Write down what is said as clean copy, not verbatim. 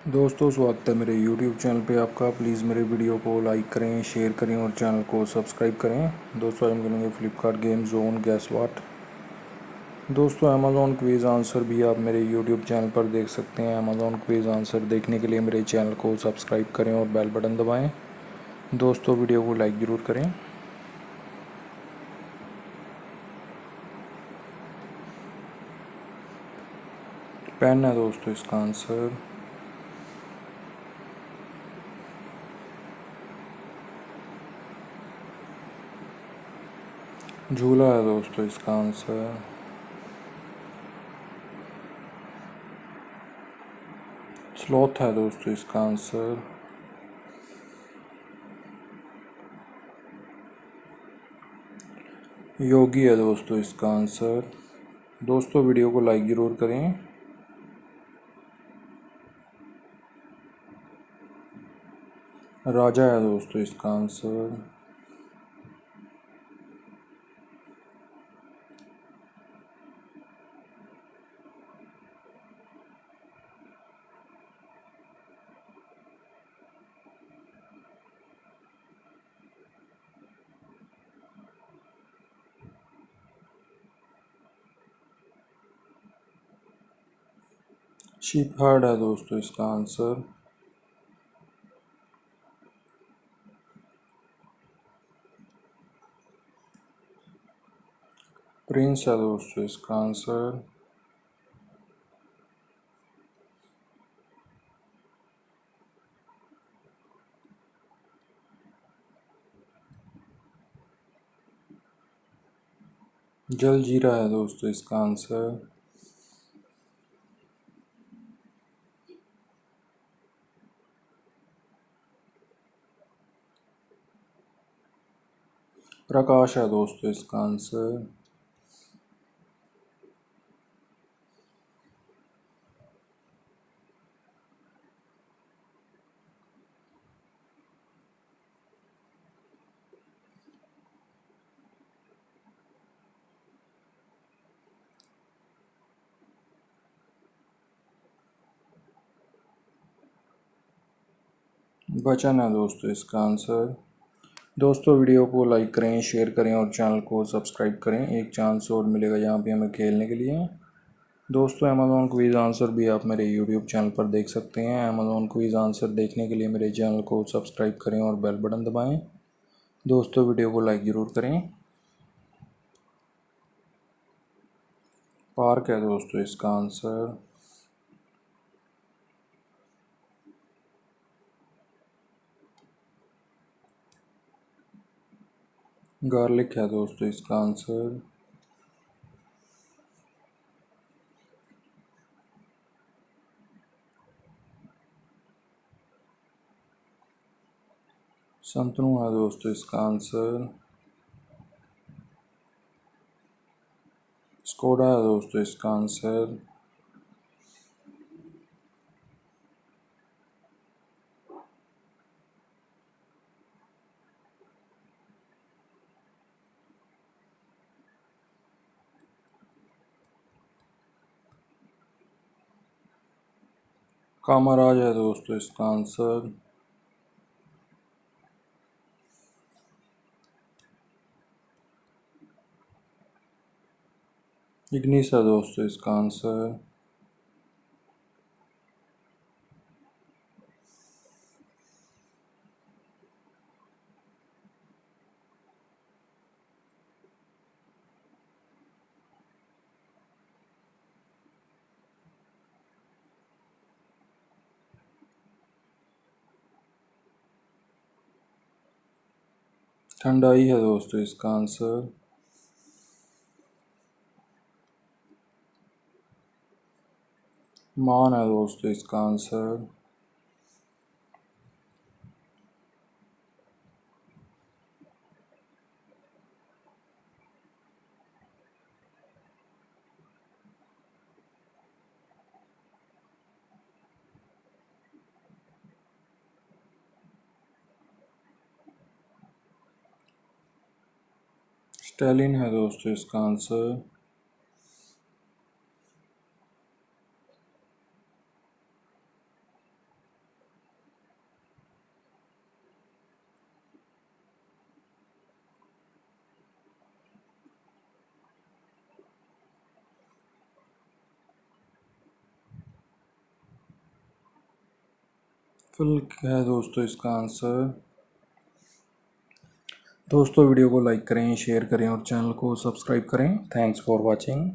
दोस्तों स्वागत है मेरे YouTube चैनल पे आपका। प्लीज़ मेरे वीडियो को लाइक करें, शेयर करें और चैनल को सब्सक्राइब करें। दोस्तों हम करेंगे फ्लिपकार्ट गेम जोन गैस वाट। दोस्तों अमेज़ॉन क्विज़ आंसर भी आप मेरे YouTube चैनल पर देख सकते हैं। अमेज़ॉन क्विज़ आंसर देखने के लिए मेरे चैनल को सब्सक्राइब करें और बेल बटन दबाएँ। दोस्तों वीडियो को लाइक ज़रूर करें। पेन है दोस्तों इसका आंसर। झूला है दोस्तों इसका आंसर। स्लॉथ है दोस्तों इसका आंसर। योगी है दोस्तों इसका आंसर। दोस्तों वीडियो को लाइक ज़रूर करें। राजा है दोस्तों इसका आंसर। शीपहर्ड है दोस्तों इसका आंसर। प्रिंस है दोस्तों इसका आंसर। जलजीरा है दोस्तों इसका आंसर। प्रकाश है दोस्तों इसका आंसर। बचन है दोस्तों इसका आंसर। दोस्तों वीडियो को लाइक करें, शेयर करें और चैनल को सब्सक्राइब करें। एक चांस और मिलेगा यहाँ पे हमें खेलने के लिए। दोस्तों अमेज़ॉन क्विज़ आंसर भी आप मेरे यूट्यूब चैनल पर देख सकते हैं। अमेज़ॉन क्विज़ आंसर देखने के लिए मेरे चैनल को सब्सक्राइब करें और बेल बटन दबाएं। दोस्तों वीडियो को लाइक ज़रूर करें। पार्क है दोस्तों इसका आंसर। गार्लिक है दोस्तों इसका आंसर। संतरू है दोस्तों इसका आंसर। स्कोडा है दोस्तों इसका आंसर। कामराज है दोस्तों इसका आंसर। इग्निस है दोस्तों इसका आंसर। ठंडाई है दोस्तों इसका आंसर। मान है दोस्तों इसका आंसर। स्टेलिन है दोस्तों इसका आंसर। फिल क्या है दोस्तों इसका आंसर। दोस्तों वीडियो को लाइक करें, शेयर करें और चैनल को सब्सक्राइब करें। Thanks for watching.